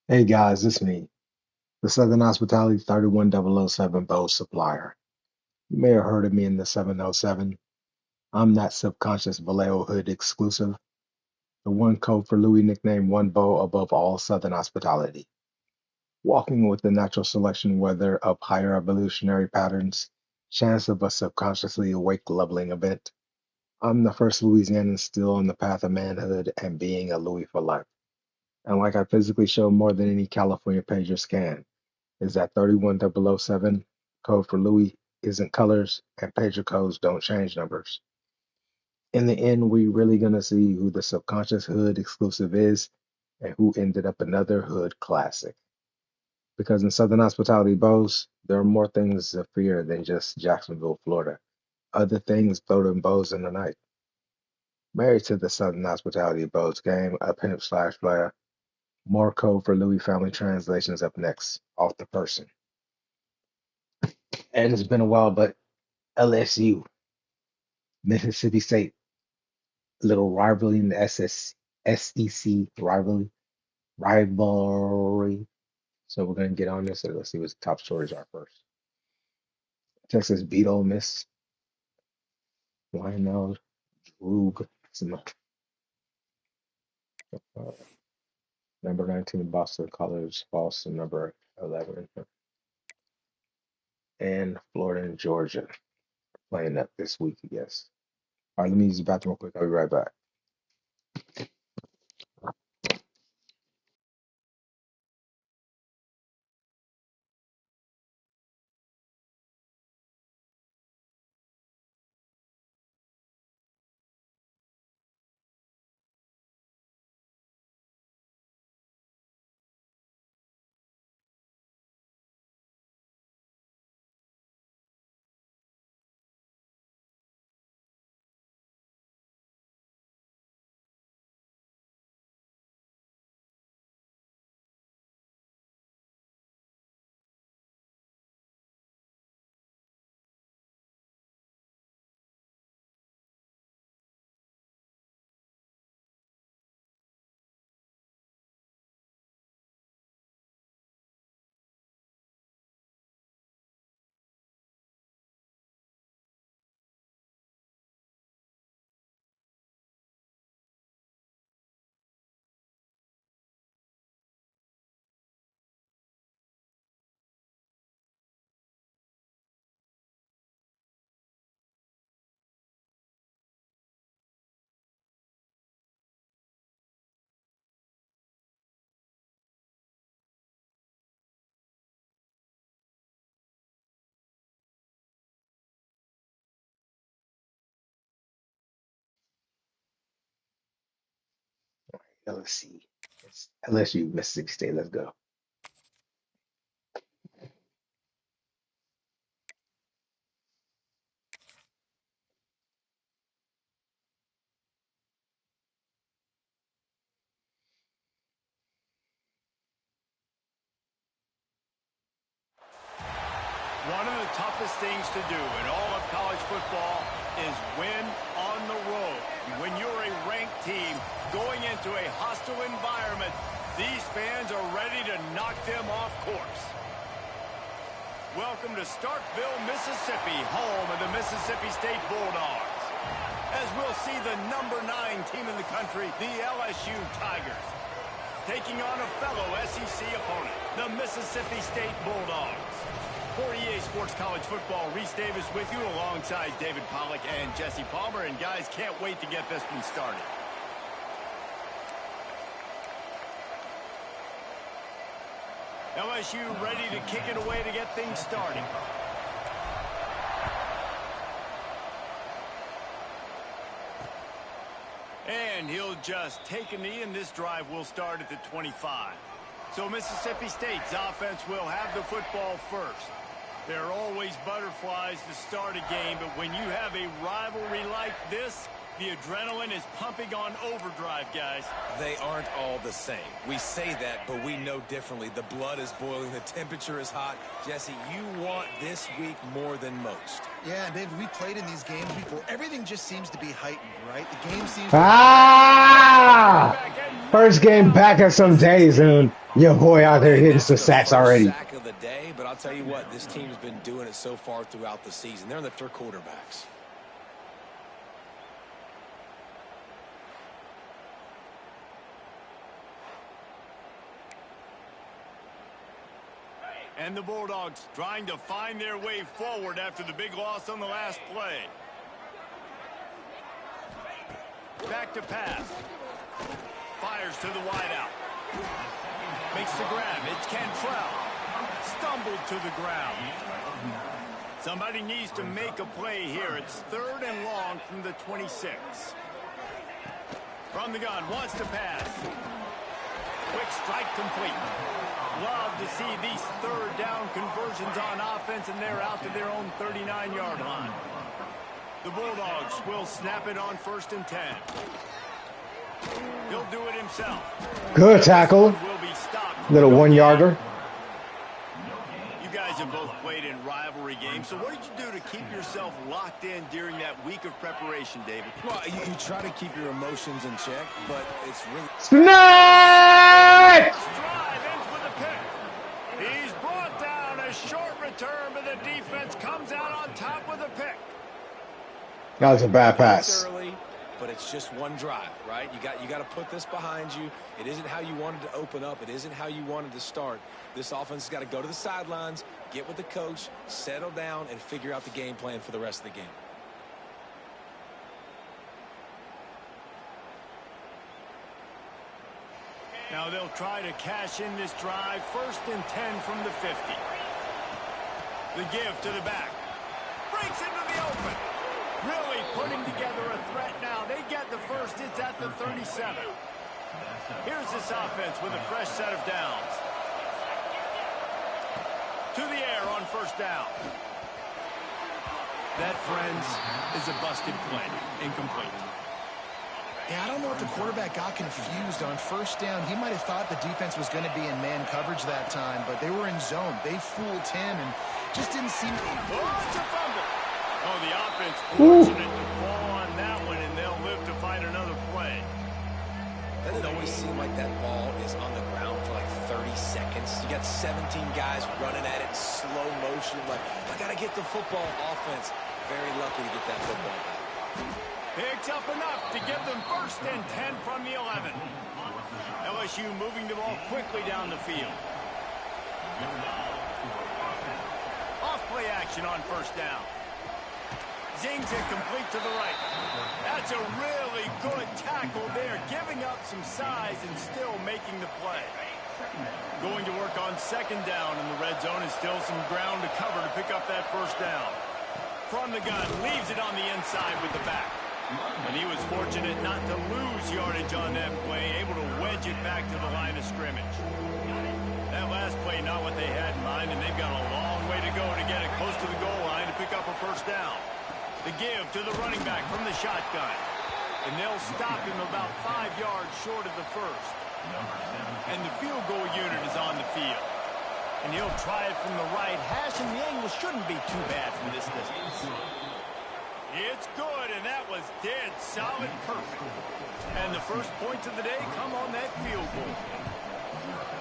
Hey guys, it's me, the Southern Hospitality 31007 Bow Supplier. You may have heard of me in the 707. I'm that subconscious Vallejo Hood exclusive, the one code for Louis nicknamed One Bow above all Southern Hospitality. Walking with the natural selection weather of higher evolutionary patterns, chance of a subconsciously awake leveling event. I'm the first Louisianan still on the path of manhood and being a Louis for life. And like I physically show more than any California pagers can. Is that 31007 code for Louis isn't colors and pager codes don't change numbers. In the end, we really gonna see who the subconscious hood exclusive is and who ended up another hood classic. Because in Southern Hospitality Bows, there are more things to fear than just Jacksonville, Florida. Other things floating bows in the night. Married to the Southern Hospitality Bows game, a pimp slash player. More code for Louis family translations up next, off the person. And it's been a while, but LSU, Mississippi State, little rivalry in the SEC rivalry. So we're gonna get on this. So let's see what the top stories are first. Texas beat Ole Miss. Lionel Droog, some uh, number 19 Boston College, Boston number 11, and Florida and Georgia playing up this week, I guess. All right, let me use the bathroom real quick. I'll be right back. Let's see. It's LSU, Mississippi State. Let's go. One of the toughest things to do in all of college football is win on the road. When you're a ranked team going into a hostile environment, these fans are ready to knock them off course. Welcome to Starkville, Mississippi, home of the Mississippi State Bulldogs. As we'll see the number 9 team in the country, the LSU Tigers, taking on a fellow SEC opponent, the Mississippi State Bulldogs. For EA Sports College Football, Reese Davis with you alongside David Pollack and Jesse Palmer. And guys, can't wait to get this one started. LSU ready to kick it away to get things started. And he'll just take a knee, and this drive will start at the 25. So Mississippi State's offense will have the football first. There are always butterflies to start a game, but when you have a rivalry like this, the adrenaline is pumping on overdrive, guys. They aren't all the same. We say that, but we know differently. The blood is boiling. The temperature is hot. Jesse, you want this week more than most. Yeah, and David, we played in these games before. Everything just seems to be heightened, right? The game seems Ah! First game back at some days, soon. Your boy out there And hitting that's some the sacks first already. sack of the day, but I'll tell you what, this team's been doing it so far throughout the season. They're in the third quarterbacks. And the Bulldogs trying to find their way forward after the big loss on the last play. Back to pass. Fires to the wideout. Makes the grab. It's Cantrell. Stumbled to the ground. Somebody needs to make a play here. It's 3rd and long from the 26. From the gun, wants to pass. Quick strike complete. Love to see these 3rd down conversions on offense, and they're out to their own 39-yard line. The Bulldogs will snap it on 1st and 10. He'll do it himself. Good tackle. Little 1-yarder. You guys have both played in rivalry games, so what did you do to keep yourself locked in during that week of preparation, David? Well, you try to keep your emotions in check, but it's really... Snake! Drive ends with a pick. He's brought down. A short return, but the defense comes out on top with a pick. That was a bad pass. Early, but it's just one drive, right? You got to put this behind you. It isn't how you wanted to open up. It isn't how you wanted to start. This offense has got to go to the sidelines, get with the coach, settle down, and figure out the game plan for the rest of the game. Now they'll try to cash in this drive. 1st and 10 from the 50. The give to the back. Breaks into the open. Really putting together a threat now. They get the first. It's at the 37. Here's this offense with a fresh set of downs. To the air on 1st down. That, friends, is a busted play. Incomplete. Yeah, I don't know if the quarterback got confused on 1st down. He might have thought the defense was going to be in man coverage that time, but they were in zone. They fooled him and just didn't seem to... Oh, it's a fumble. Oh, the offense fortunate to fall on that one, and they'll live to fight another play. Doesn't it always seem like that ball is on the ground for like 30 seconds? You got 17 guys running at it in slow motion. Like, I got to get the football. Offense, very lucky to get that football back. Picks up enough to give them 1st and 10 from the 11. LSU moving the ball quickly down the field. Off play action on 1st down. Zings it complete to the right. That's a really good tackle there, giving up some size and still making the play. Going to work on 2nd down, and the red zone is still some ground to cover to pick up that 1st down. From the gun, leaves it on the inside with the back. And he was fortunate not to lose yardage on that play, able to wedge it back to the line of scrimmage. That last play, not what they had in mind, and they've got a long way to go to get it close to the goal line to pick up a 1st down. The give to the running back from the shotgun. And they'll stop him about 5 yards short of the 1st. And the field goal unit is on the field. And he'll try it from the right hash, and the angle shouldn't be too bad from this distance. It's good, and that was dead solid perfect. And the first points of the day come on that field goal.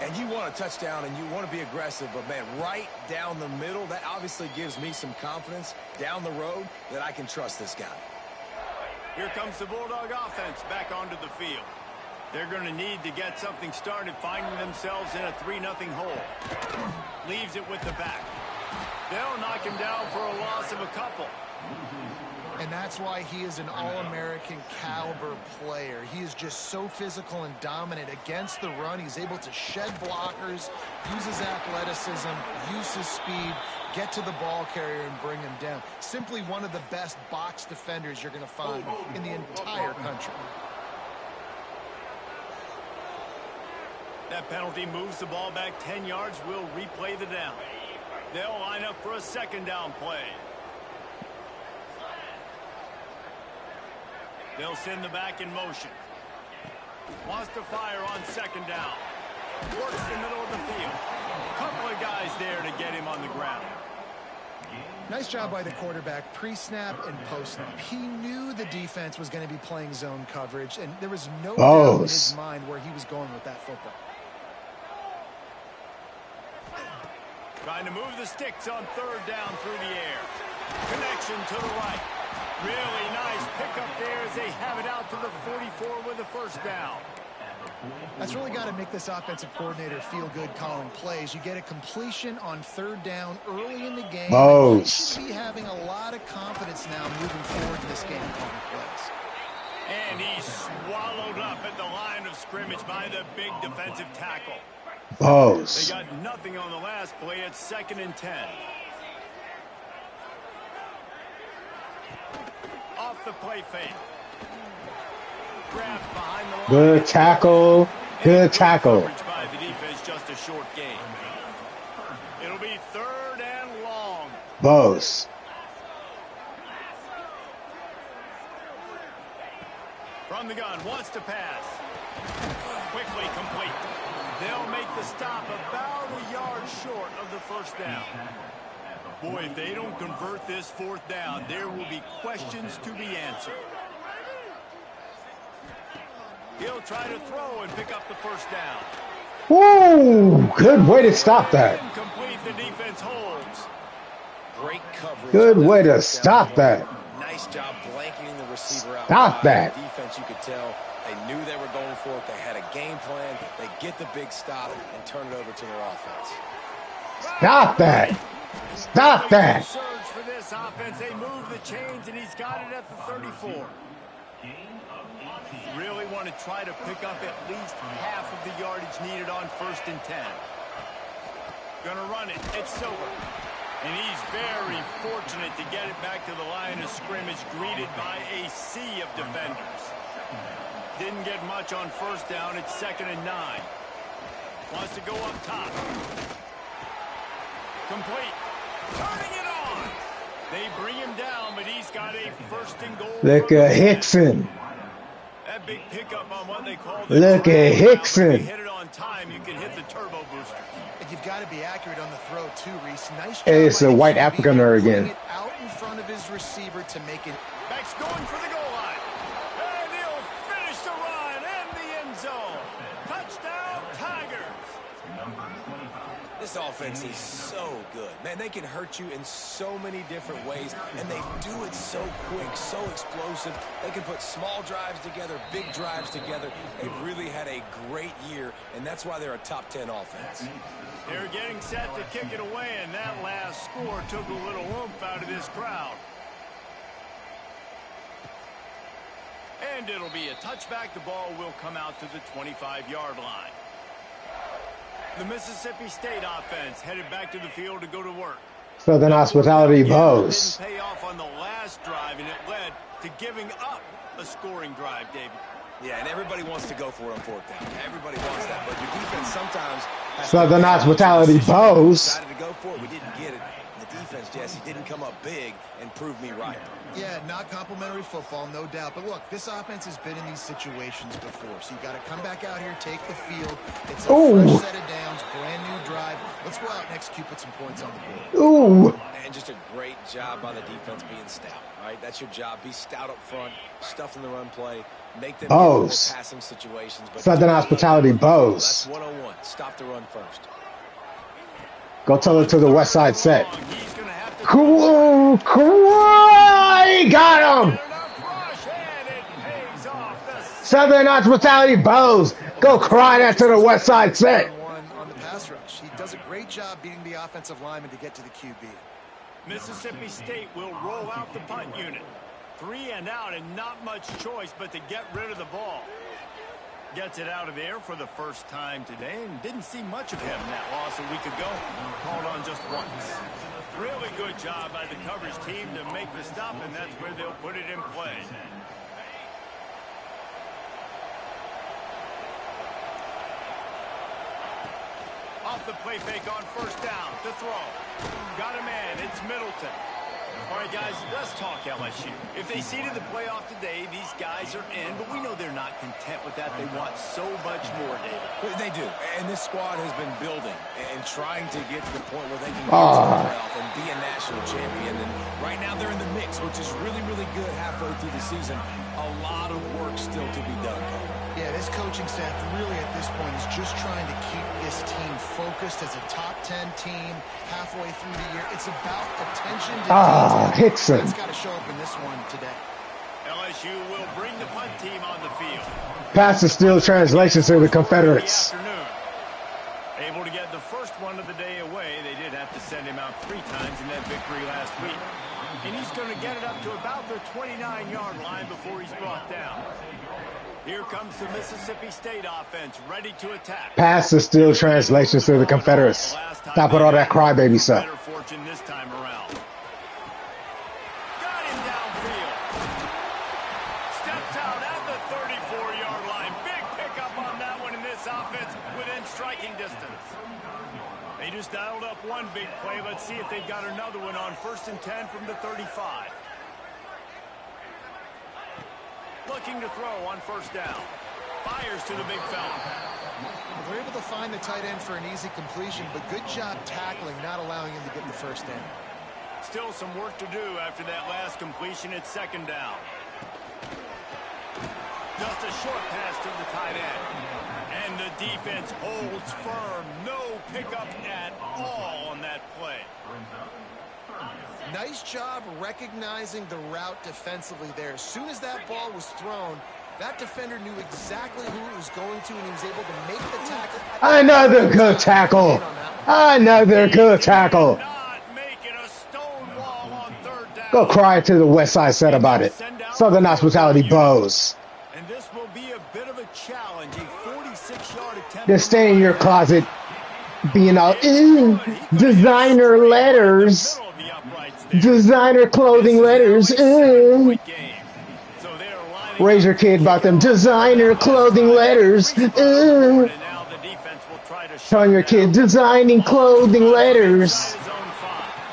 And you want a touchdown, and you want to be aggressive, but, man, right down the middle, that obviously gives me some confidence down the road that I can trust this guy. Here comes the Bulldog offense back onto the field. They're going to need to get something started, finding themselves in a 3-0 hole. Leaves it with the back. They'll knock him down for a loss of a couple. And that's why he is an All-American caliber player. He is just so physical and dominant against the run. He's able to shed blockers, use his athleticism, use his speed, get to the ball carrier and bring him down. Simply one of the best box defenders you're going to find in the entire country. That penalty moves the ball back 10 yards. We'll replay the down. They'll line up for a 2nd down play. They'll send the back in motion. Wants to fire on 2nd down. Works the middle of the field. Couple of guys there to get him on the ground. Nice job by the quarterback, pre-snap and post-snap. He knew the defense was going to be playing zone coverage, and there was no doubt in his mind where he was going with that football. Trying to move the sticks on third down through the air. Connection to the right. Really nice pickup there as they have it out to the 44 with a first down. That's really got to make this offensive coordinator feel good calling plays. You get a completion on third down early in the game. He should be having a lot of confidence now moving forward in this game calling plays. And he's swallowed up at the line of scrimmage by the big defensive tackle. They got nothing on the last play. It's 2nd and 10. Off the play fake. Grabbed behind the line. Good tackle. Good tackle. By the defense, just a short game. It'll be 3rd and long. Bose. From the gun, wants to pass. Quickly complete. They'll make the stop about a yard short of the first down. Boy, if they don't convert this 4th down, there will be questions to be answered. He'll try to throw and pick up the first down. Woo! Good way to stop that. Incomplete, the defense holds. Great coverage. Good way to stop that. Nice job blanketing the receiver out. Stop that. The defense, you could tell, they knew they were going for it. They had a game plan. They get the big stop and turn it over to their offense. Stop that. Stop that. Surge for this offense. They move the chains, and he's got it at the 34. Really want to try to pick up at least half of the yardage needed on 1st and 10. Gonna run it. It's Silver. And he's very fortunate to get it back to the line of scrimmage, greeted by a sea of defenders. Didn't get much on 1st down. It's 2nd and 9. Wants to go up top. Complete. Turning it on. They bring him down, but he's got a 1st and goal. Look at Hickson. That big pickup on what they call the Look at Hickson. If you hit it on time, you can hit the turbo booster. And you've got to be accurate on the throw too, Reese. Nice job. It's a white Afrikaner again. It out in front of his receiver to make it. Back's going for the goal line. And he'll finish the run and the end zone. Touchdown, Tigers. This offense is so good. Man, they can hurt you in so many different ways, and they do it so quick, so explosive. They can put small drives together, big drives together. They've really had a great year, and that's why they're a top 10 offense. They're getting set to kick it away, and that last score took a little oomph out of this crowd. And it'll be a touchback. The ball will come out to the 25-yard line. The Mississippi State offense headed back to the field to go to work. Southern Hospitality Bose. Didn't pay off on the last drive, and it led to giving up a scoring drive, David. Yeah, and everybody wants to go for it on 4th down. Everybody wants that, but your defense sometimes has Southern Hospitality Bose. decided to go for it. We didn't get it. The defense, Jesse, didn't come up big and prove me right. Yeah, not complimentary football, no doubt. But look, this offense has been in these situations before. So you got to come back out here, take the field. It's a fresh set of downs, brand new drive. Let's go out and execute, put some points on the board. And just a great job by the defense being stout, right? That's your job. Be stout up front, stuff in the run play, make them more passing situations. But Southern Hospitality Bose. That's 101. Stop the run first. Go tell it to the West Side set. Cool. He got him. Southern Hospitality Bose. Go cry that to the West Side set. On the pass rush. He does a great job beating the offensive lineman to get to the QB. Mississippi State will roll out the punt unit. 3 and out, and not much choice but to get rid of the ball. Gets it out of there for the first time today, and didn't see much of him in that loss a week ago. Called on just once. Really good job by the coverage team to make the stop, and that's where they'll put it in play. Off the play fake on 1st down to throw. Got a man. It's Middleton. All right, guys, let's talk LSU. If they seeded the playoff today, these guys are in, but we know they're not content with that. They want so much more, David. They do, and this squad has been building and trying to get to the point where they can get to the playoff and be a national champion. And right now they're in the mix, which is really, really good halfway through the season. A lot of work still to be done. Yeah, Yeah, this coaching staff really at this point is just trying to keep this team focused as a top 10 team halfway through the year. It's about attention to detail. Hickson. That's got to show up in this one today. LSU will bring the punt team on the field. Pass to steal translations to the Confederates. Able to get the first one of the day away. They did have to send him out 3 times in that victory last week. And he's going to get it up to about the 29-yard line before he's brought down. Here comes the Mississippi State offense, ready to attack. Pass to steal translations to the Confederates. Stop with all that crybaby stuff. Better fortune this time around. Got him downfield. Steps out at the 34-yard line. Big pickup on that one in this offense within striking distance. They just dialed up one big play. Let's see if they've got another one on 1st and 10 from the 35. Looking to throw on 1st down. Fires to the big fella. Well, they're able to find the tight end for an easy completion, but good job tackling, not allowing him to get the 1st down. Still some work to do after that last completion at 2nd down. Just a short pass to the tight end. And the defense holds firm. No pickup at all on that play. Nice job recognizing the route defensively there. As soon as that ball was thrown, that defender knew exactly who it was going to, and he was able to make the tackle. Another good tackle. Another good tackle. Go cry to the West Side set about it. Southern Hospitality Bows. And this will be a bit of a challenge. A 46-yard attempt. Just stay in your closet being all, designer letters. Designer clothing letters. Raise your kid about them designer clothing letters. Telling your kid designing clothing letters.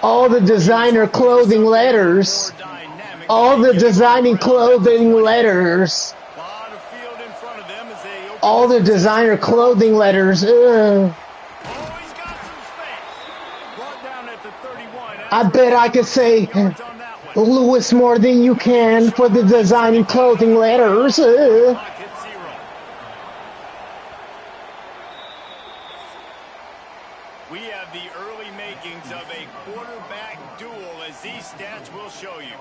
All the designer clothing letters. All the designing clothing letters. All the designer clothing letters. I bet I could say Lewis more than you can for the designing clothing letters. We have the early makings of a quarterback duel, as these stats will show you.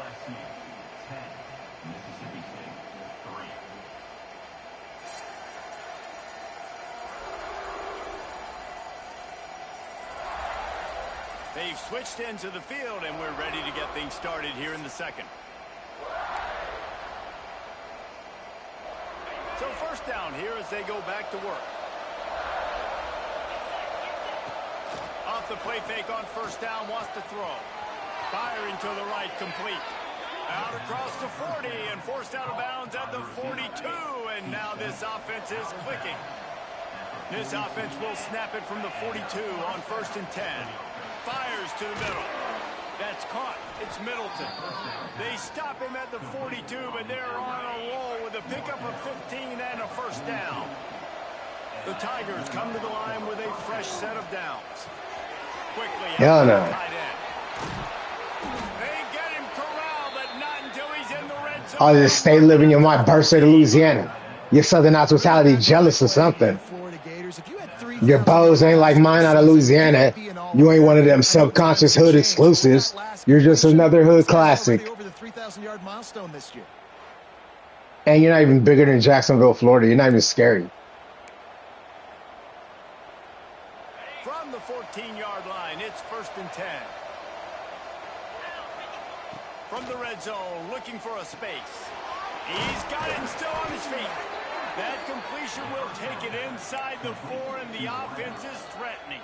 They've switched into the field, and we're ready to get things started here in the 2nd. So 1st down here as they go back to work. Off the play fake on 1st down, wants to throw. Firing to the right, complete. Out across the 40 and forced out of bounds at the 42, and now this offense is clicking. This offense will snap it from the 42 on 1st and 10. Fires to the middle. That's caught. It's Middleton. They stop him at the 42, but they're on a roll with a pickup of 15 and a 1st down. The Tigers come to the line with a fresh set of downs. Quickly, Hell no. They get him corralled, but not until he's in the red zone. I'll just stay living in my birthstate of Louisiana. Your Southern Hospitality jealous or something. Your bows ain't like mine out of Louisiana. You ain't one of them subconscious hood exclusives. You're just another hood classic. And you're not even bigger than Jacksonville, Florida. You're not even scary. From the 14-yard line, it's 1st and 10. From the red zone, looking for a space. He's got it and still on his feet. That completion will take it inside the 4, and the offense is threatening.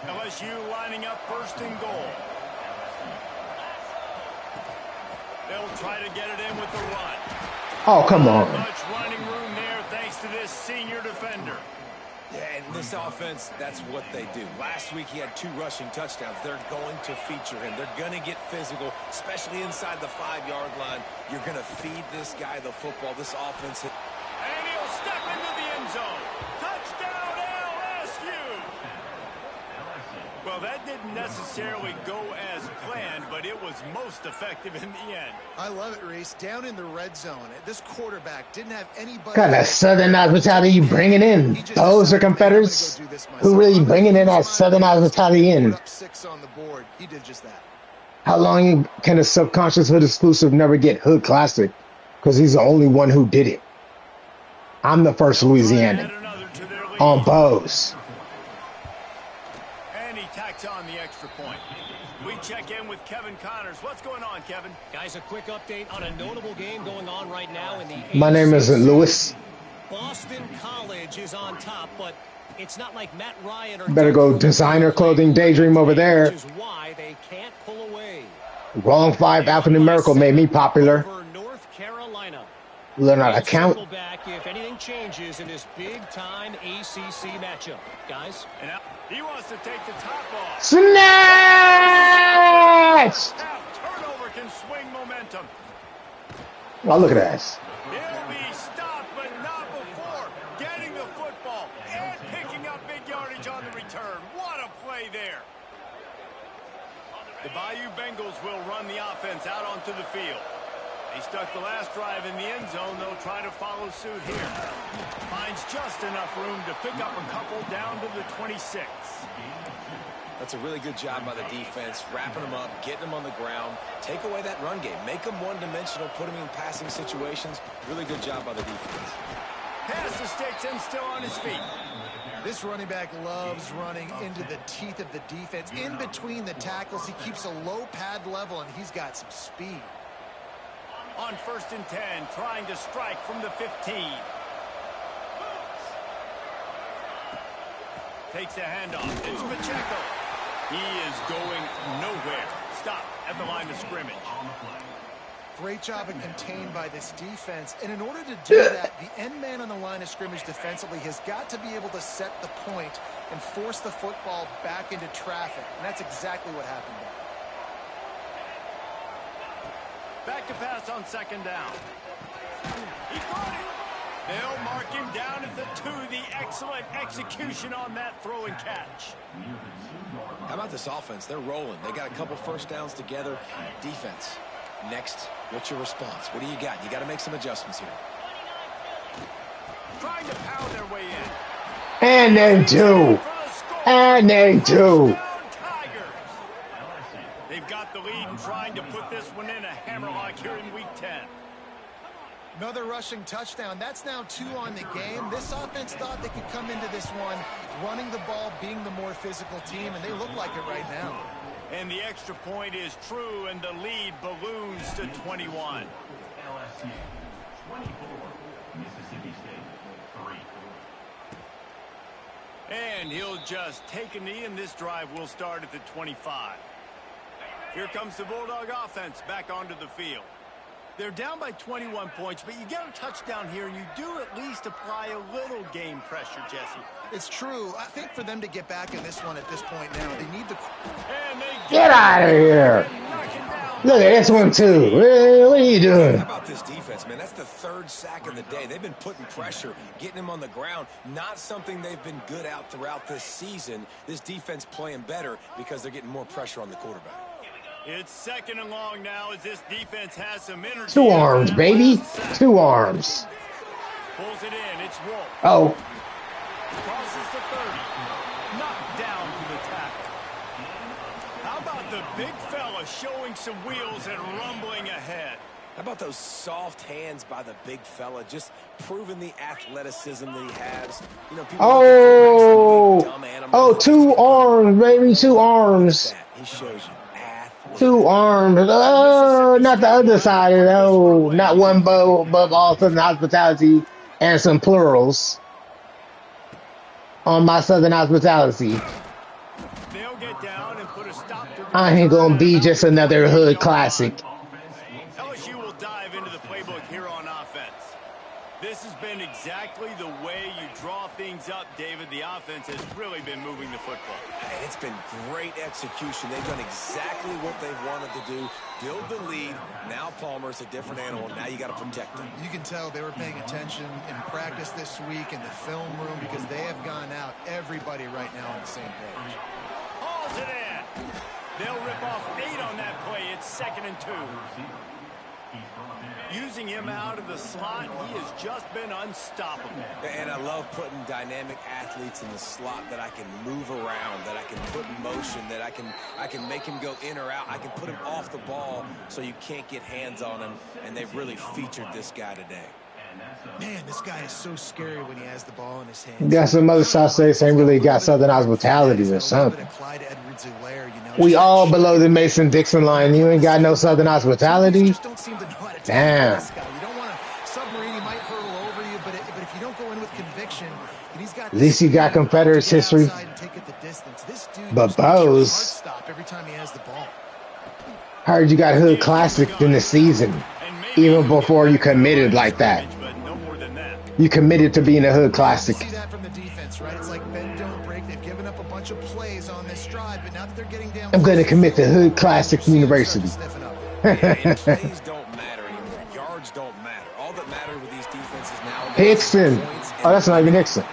LSU lining up 1st and goal. They'll try to get it in with the run. Oh, come on. Not much running room there thanks to this senior defender. Yeah, and this offense, that's what they do. Last week he had 2 rushing touchdowns. They're going to feature him. They're going to get physical, especially inside the 5-yard line. You're going to feed this guy the football. This offense. And he'll step into the end zone. Touchdown, LSU! Well, Well, that didn't necessarily go as planned, but it was most effective in the end. I love it, Reese. Down in the red zone, this quarterback didn't have anybody. What kind of Southern hospitality you bringing in? Those are Confederates? Who really bringing in that Southern hospitality in? Put up 6 on the board. He did just that. How long can a subconscious hood exclusive never get hood classic? Because he's the only one who did it. I'm the first Louisianan. On Bose. And he tacks on the extra point. We check in with Kevin Connors. What's going on, Kevin? Guys, a quick update on a notable game going on right now in the My name isn't Lewis. Boston College is on top, but it's not like Matt Ryan or better go designer clothing daydream over there. Which is why they can't pull away. Wrong 5 alphanumerical made me popular. Over North Carolina. Learn how to count. Circle back if anything changes in this big-time ACC matchup. Guys? And he wants to take the top off. Snatch! Half turnover can swing momentum. Oh, look at that. He'll be stopped, but not before getting the football and picking up big yardage on the return. What a play there. The Bayou Bengals will run the offense out onto the field. They stuck the last drive in the end zone. They'll try to follow suit here. Finds just enough room to pick up a couple down to the 26. That's a really good job by the defense, wrapping them up, getting them on the ground, take away that run game, make them one-dimensional, put them in passing situations. Really good job by the defense. Pass the sticks and still on his feet. This running back loves running into the teeth of the defense. In between the tackles, he keeps a low pad level, and he's got some speed. On 1st and 10, trying to strike from the 15. Takes a handoff. It's Pacheco. He is going nowhere. Stop at the line of scrimmage. Great job of contained by this defense. And in order to do that, the end man on the line of scrimmage defensively has got to be able to set the point and force the football back into traffic. And that's exactly what happened there. Back to pass on 2nd down. He caught it. They'll mark him down at the 2. The excellent execution on that throw and catch. How about this offense? They're rolling. They got a couple first downs together. Defense. Next, what's your response? What do you got? You got to make some adjustments here. Trying to pound their way in. And they do. And they do. They've got the lead and trying to put this one in a hammerlock here in week 10. Another rushing touchdown. That's now 2 on the game. This offense thought they could come into this one running the ball, being the more physical team, and they look like it right now. And the extra point is true, and the lead balloons to 21. LSU 24, Mississippi State 3. And he'll just take a knee, and this drive will start at the 25. Here comes the Bulldog offense back onto the field. They're down by 21 points, but you get a touchdown here, and you do at least apply a little game pressure, Jesse. It's true. I think for them to get back in this one at this point now, they need to... Get out of here. Look at this one, too. What are you doing? How about this defense, man? That's the 3rd sack of the day. They've been putting pressure, getting him on the ground. Not something they've been good at throughout this season. This defense playing better because they're getting more pressure on the quarterback. It's 2nd and long now as this defense has some energy. 2 arms, baby. 2 arms. Pulls it in. It's Wolf. Oh. Crosses the 30. Knocked down to the tackle. How about the big fella showing some wheels and rumbling ahead? How about those soft hands by the big fella, just proving the athleticism that he has. You know, people oh, 2 arms, baby, 2 arms. He shows you. 2 arms. Oh, not the other side. Oh, not one bow above all Southern hospitality and some plurals on my Southern hospitality. They'll get down and put a stop to the I ain't gonna be just another hood classic. LSU will dive into the playbook here on offense. This has been exactly the way you draw things up, David. The offense has really been moving the football. And it's been great execution. They've done exactly what they've wanted to do. Build the lead. Now Palmer's a different animal. Now you got to protect them. You can tell they were paying attention in practice this week in the film room because they have gone out, everybody right now on the same page. Hauls it in. They'll rip off 8 on that play. It's 2nd and 2. Using him out of the slot, he has just been unstoppable. And I love putting dynamic athletes in the slot that I can move around, that I can put in motion, that I can make him go in or out. I can put him off the ball so you can't get hands on him, and they've really featured this guy today. Man, this guy is so scary when he has the ball in his hands. You got some other South States ain't really got Southern hospitality or something. We all below the Mason-Dixon line. You ain't got no Southern hospitality? Damn. You don't want a submarine. He might hurtle over you, but if you don't go in with conviction, and he's got At least you got Confederates history. But Bose, every time he has the ball. heard you got Hood Classic in the season, even before you committed like that. You committed to being a Hood Classic. See that from the defense, right? It's like bend, don't break. They've given up a bunch of plays on this drive, but now that they're getting down, I'm going to commit to Hood Classic University. Plays don't matter anymore. Yards don't matter. All that matters with these defenses now. Hickson. Oh, that's not even Hickson.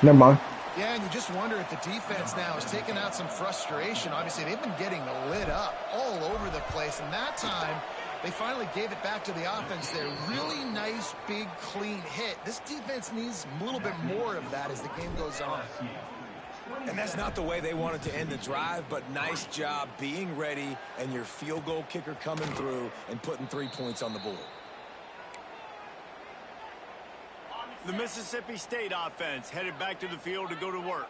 Never mind. Yeah, and you just wonder if the defense now is taking out some frustration. Obviously, they've been getting lit up all over the place, and that time they finally gave it back to the offense there. Really nice, big, clean hit. This defense needs a little bit more of that as the game goes on. And that's not the way they wanted to end the drive, but nice job being ready and your field goal kicker coming through and putting 3 points on the board. The Mississippi State offense headed back to the field to go to work.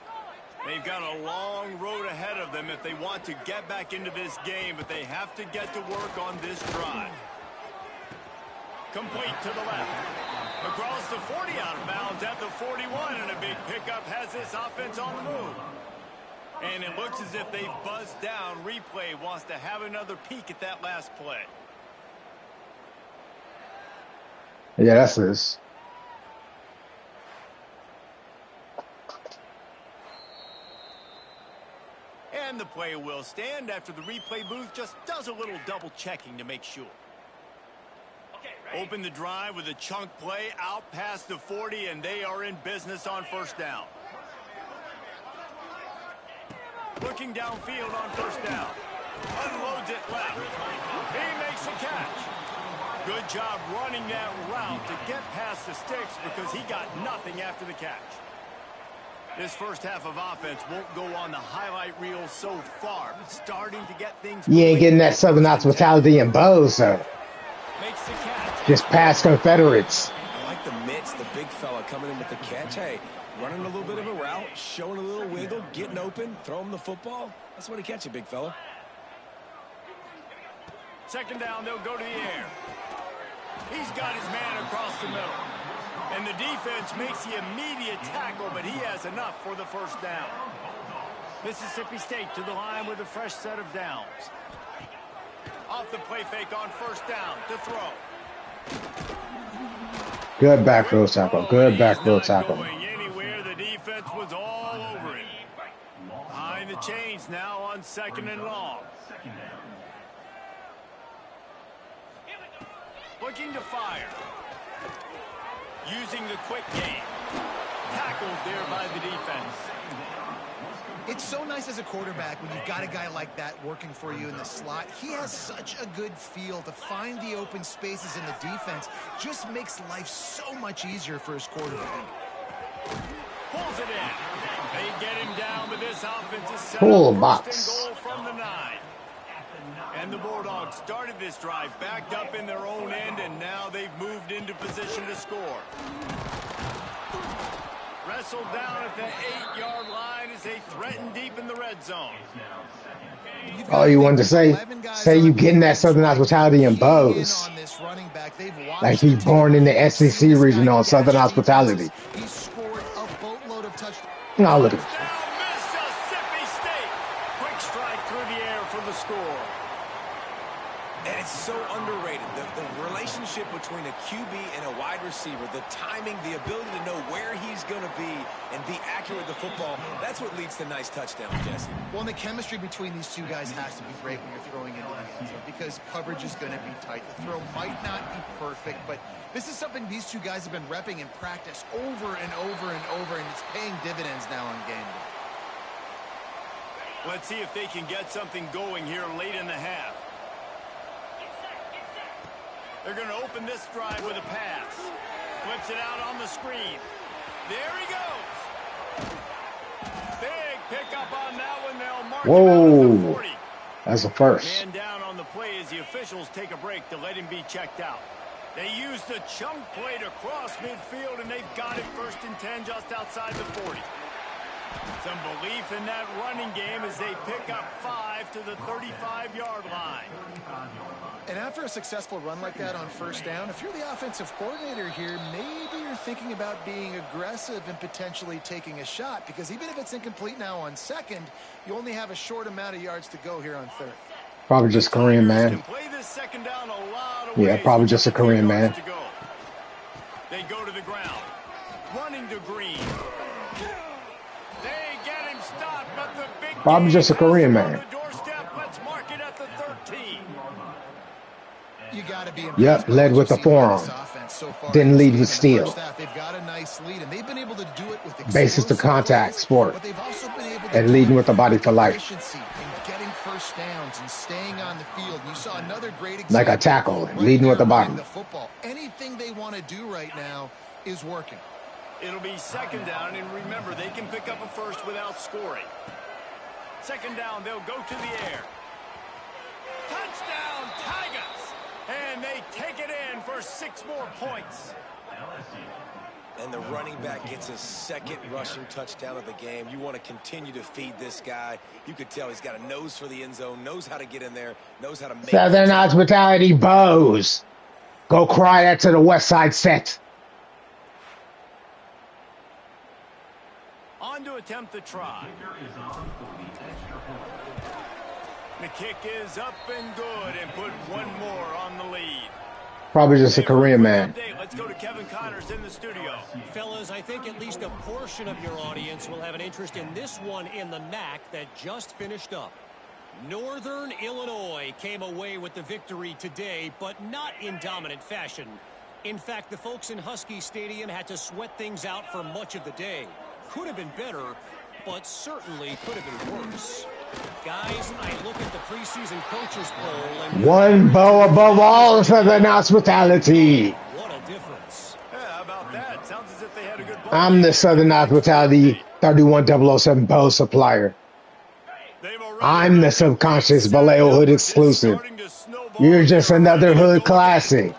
They've got a long road ahead of them if they want to get back into this game, but they have to get to work on this drive. Complete to the left. Across the 40 out of bounds at the 41, and a big pickup has this offense on the move. And it looks as if they've buzzed down. Replay wants to have another peek at that last play. Yeah, that's this. And the play will stand after the replay booth just does a little double checking to make sure. Open the drive with a chunk play out past the 40, and they are in business on first down. Looking downfield on first down. Unloads it left. He makes a catch. Good job running that route to get past the sticks because he got nothing after the catch. This first half of offense won't go on the highlight reel so far, but starting to get things. You ain't getting that Southern hospitality in Bose, so Makes the catch. just past Confederates. I like the mitts, the big fella coming in with the catch. Hey, running a little bit of a route, showing a little wiggle, getting open, throw him the football. That's what he catch you, big fella. Second down, they'll go to the air. He's got his man across the middle. And the defense makes the immediate tackle, but he has enough for the first down. Mississippi State to the line with a fresh set of downs. Off the play fake on first down to throw. Good backfield tackle. Good backfield tackle. Going anywhere. The defense was all over it. Behind the chains now on 2nd and long. Looking to fire. Using the quick game. Tackled there by the defense. It's so nice as a quarterback when you've got a guy like that working for you in the slot. He has such a good feel to find the open spaces in the defense. Just makes life so much easier for his quarterback. Pulls it in. They get him down, but this offense is set Pull up box. first and goal from the 9. And the Bulldogs started this drive backed up in their own end, and now they've moved into position to score. Wrestled down at the 8-yard line as they threaten deep in the red zone. All you wanted to say you getting that Southern hospitality in Bose. Like he's born in the SEC region on Southern hospitality. He scored a boatload of touchdowns. No, look at this. Mississippi State. Quick strike through the air for the score. And it's so underrated. The relationship between a QB and a wide receiver, the timing, the ability to know where he's going to be and be accurate with the football, that's what leads to nice touchdowns, Jesse. Well, and the chemistry between these two guys has to be great when you're throwing into the end zone because coverage is going to be tight. The throw might not be perfect, but this is something these two guys have been repping in practice over and over and over, and it's paying dividends now on game day. Let's see if they can get something going here late in the half. They're going to open this drive with a pass. Flips it out on the screen. There he goes. Big pickup on that one. They'll mark him out at the 40. That's a first. Man down on the play as the officials take a break to let him be checked out. They use the chunk play to cross midfield, and they've got it 1st and 10 just outside the 40. Some belief in that running game as they pick up 5 to the 35-yard line. And after a successful run like that on 1st down, if you're the offensive coordinator here, maybe you're thinking about being aggressive and potentially taking a shot, because even if it's incomplete now on 2nd, you only have a short amount of yards to go here on 3rd. Probably just Korean man. Yeah, probably just a Korean man. They go to the ground. Running to Green. They get him stopped, but the big probably just a Korean man. Let's mark it at the 13. You gotta be yep, led with the forearm. So didn't lead with steel. They've got a nice lead, and they've been able to do it with basis to contact sport. But they've also been able to and leading with the body for life. Getting 1st downs and staying on the field. You saw another great example. Like a tackle, leading with the body. The football. Anything they want to do right now is working. It'll be 2nd down, and remember, they can pick up a first without scoring. 2nd down, they'll go to the air. Touchdown, Tigers! And they take it in for 6 more points. And the running back gets his 2nd rushing touchdown of the game. You want to continue to feed this guy. You could tell he's got a nose for the end zone, knows how to get in there, knows how to make Southern Hospitality Bows. Go cry that to the West Side set. On to attempt the try. The kick is up and good, and put 1 more on the lead. Probably just a Korean man. Let's go to Kevin Connors in the studio. Fellas, I think at least a portion of your audience will have an interest in this one in the MAC that just finished up. Northern Illinois came away with the victory today, but not in dominant fashion. In fact, the folks in Husky Stadium had to sweat things out for much of the day. Could have been better, but certainly could have been worse. Guys, I look at the preseason coaches poll and 1 bow above all Southern Hospitality. What a difference. Yeah, how about that? Sounds as if they had a good ball. I'm the Southern Hospitality 31007 bow supplier. I'm the subconscious Vallejo hood exclusive. You're just another hood classic.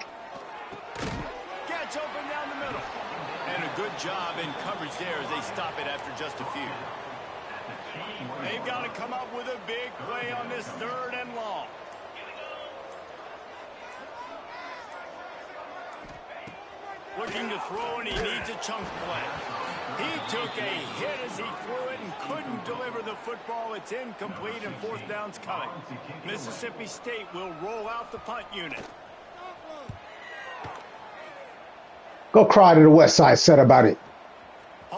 Gets open down the middle. And a good job in coverage there as they stop it after just a few. They've got to come up with a big play on this 3rd and long. Looking to throw, and he needs a chunk play. He took a hit as he threw it and couldn't deliver the football. It's incomplete, and 4th down's coming. Mississippi State will roll out the punt unit. Go cry to the West Side set about it.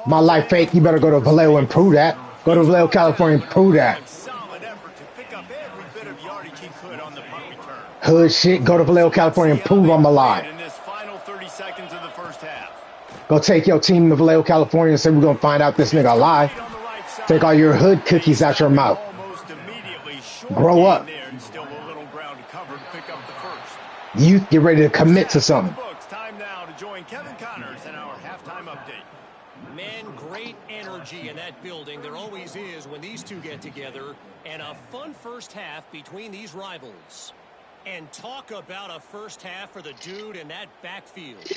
My life fake, you better go to Vallejo and prove that. Go to Vallejo, California and prove that. Solid effort to pick up every bit of yardage he could on the punt return. Hood shit, go to Vallejo, California and prove I'm alive. In this final 30 seconds of the 1st half. Go take your team to Vallejo, California and say we're going to find out this nigga alive. Take all your hood cookies out your mouth. Grow up. Youth, get ready to commit to something. Time now to join Kevin Connors in our halftime update. Man, great energy in that building. There always is when these two get together. And a fun 1st half between these rivals. And talk about a 1st half for the dude in that backfield.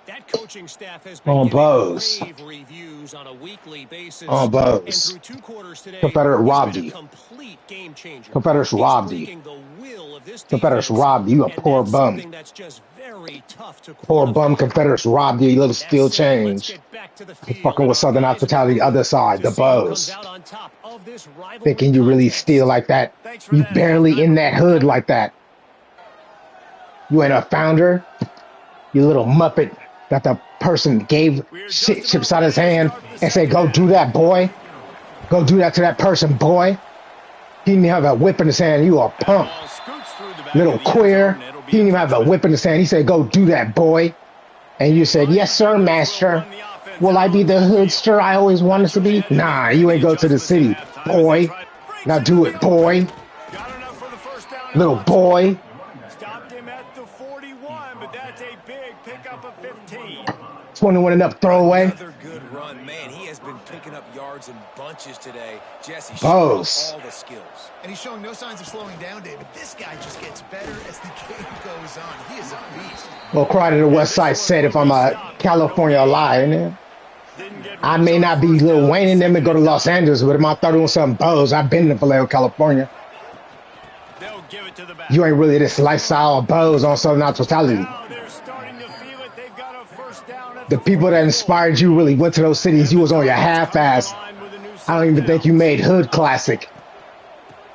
That coaching staff has been giving rave reviews on a weekly basis. On Bose. And through 2 quarters today, Confederate robbed you. Complete game changer. Confederates robbed you. Confederates robbed you, a poor bum. That's just very tough to poor bum Confederates robbed you, you little steel change. Fucking with Southern Hospitality, other side, the Bows. Thinking you really steal like that. You barely in that hood like that. You ain't a founder. You little muppet that the person gave shit chips out of his hand and said, go do that, boy. Go do that to that person, boy. He didn't have a whip in his hand. You a punk. Little queer. He didn't even have a whip in his hand. He said, go do that, boy. And you said, yes, sir, master. Will I be the hoodster I always wanted to be? Nah, you ain't go to the city, boy. Now do it, boy. Got enough for the first down. Little boy. Stopped him at the 41, but that's a big pickup of 15. 21 and up throwaway. Another good run. Man, he has been picking up yards in bunches today. Jesse showing Bose. all the skills. And he's showing no signs of slowing down, David. This guy just gets better as the game goes on. He is a beast. Well, cry to the West Side said if I'm a California lion, I may not be Lil Wayne and them and go to Los Angeles, but if I'm 30 on something Bose, I've been to Vallejo, California. They'll give it to the back. You ain't really this lifestyle of Bose on Southern Hospitality. Now they're starting to feel it. They've got a first down at The people that inspired you really went to those cities. You was on your half-ass. I don't even think you made Hood classic.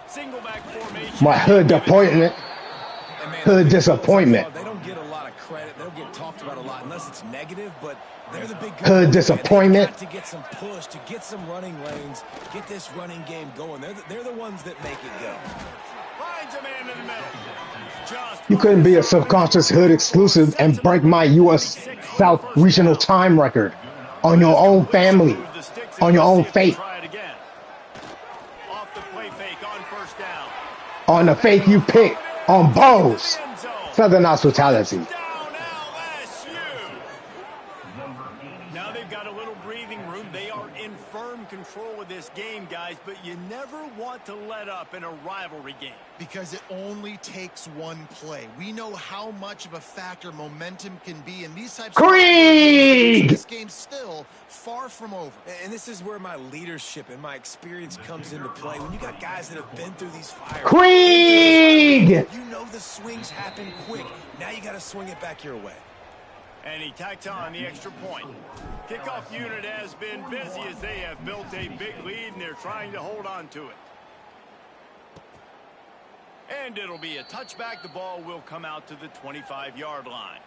Single back formation. My Hood disappointment. And man, Hood disappointment. They don't get a lot of credit. They don't get talked about a lot unless it's negative, but they're the big Hood disappointment. They've got to get some push, to get some running lanes, get this running game going. They're the ones that make it go. Finds a man in the middle. Just You couldn't be a subconscious Hood exclusive and break my U.S. South regional time record on your own family, on your own fate, try it again. Off the play fake on first down. on the fake you pick, on Bose. End zone. Southern Hospitality. Down LSU. Now they've got a little breathing room. They are in firm control of this game, guys, but you never want to let up in a rivalry game. Because it only takes one play. We know how much of a factor momentum can be in these types Krieg! of this game's still far from over. And this is where my leadership and my experience comes into play. When you got guys that have been through these fires. Krieg! You know the swings happen quick. Now you got to swing it back your way. And he tacks on the extra point. Kickoff unit has been busy as they have built a big lead, and they're trying to hold on to it. And it'll be a touchback. The ball will come out to the 25-yard line.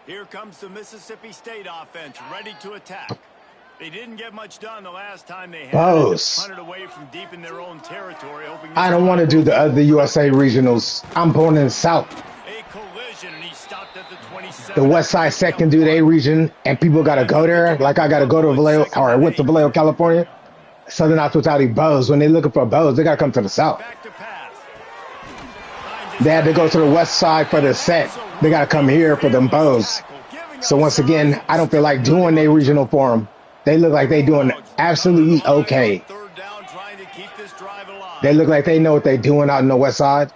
Here comes the Mississippi State offense, ready to attack. They didn't get much done the last time they had Bose. punted away from deep in their own territory. Hoping I don't want to do the other USA regionals. I'm born in the South. a collision, and he stopped at the 27. The West Side second do their region, and people got to go there. Like I got to go to Vallejo, or I went to Vallejo, California. Southern Hospitality Bose. When they looking for Bose, they got to come to the South. Back to pass. They had to go to the West Side for the set. They got to come here for them Bose. So once again, I don't feel like doing their regional for them. They look like they doing absolutely okay. Third down, trying to keep this drive alive. They look like they know what they're doing out in the West Side.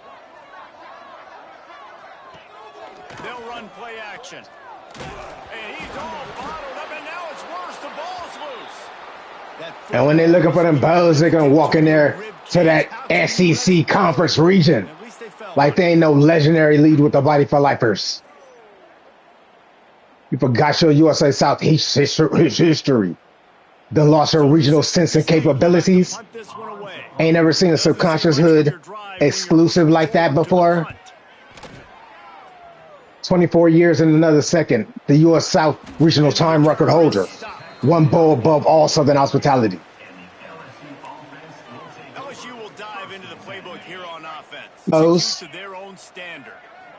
They'll run play action. And he's all bottled up, and now it's worse. The ball's loose. And when they're looking for them Bose, they're going to walk in there to that SEC conference region. At least they felt Like they ain't no legendary lead with the body for lifers. You forgot your USA South history. The lost her regional sense and capabilities. punt this one away. Ain't never seen a subconscious Hood exclusive like that before. 24 years and another second. The U.S. South regional time record holder. One bowl above all Southern Hospitality. LSU will dive into the playbook here on offense. Bose. To their own standard.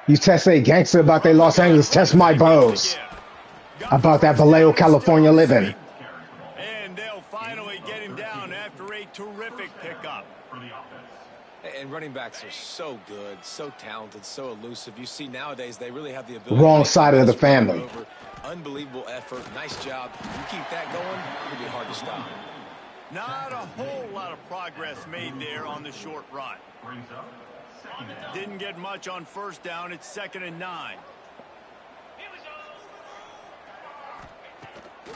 You test a gangster about their Los Angeles, test my Bose. About that Vallejo, California living. And they'll finally get him down after a terrific pickup. And running backs are so good, so talented, so elusive. You see nowadays they really have the ability. Wrong to make side of the guys run family. over. Unbelievable effort. Nice job. You keep that going, it'll be hard to stop. Not a whole lot of progress made there on the short run. Didn't get much on first down. It's 2nd and 9.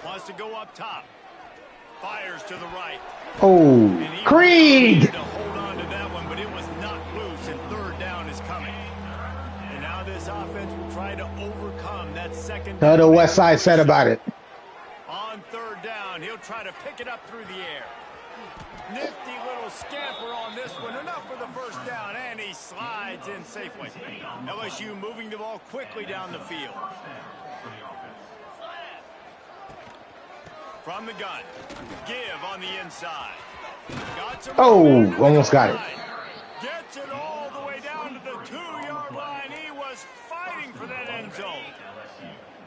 Wants to go up top. Fires to the right. Oh, And he Krieg! needed to hold on to that one, but it was not loose, and third down is coming. And now this offense will try to overcome that second How down. the West Side said about it. On third down, he'll try to pick it up through the air. Nifty little scamper on this one. Enough for the first down, and he slides in safely. LSU moving the ball quickly down the field. From the gun. Give on the inside. Got some Oh, almost got it. Gets it all the way down to the 2-yard line. He was fighting for that end zone.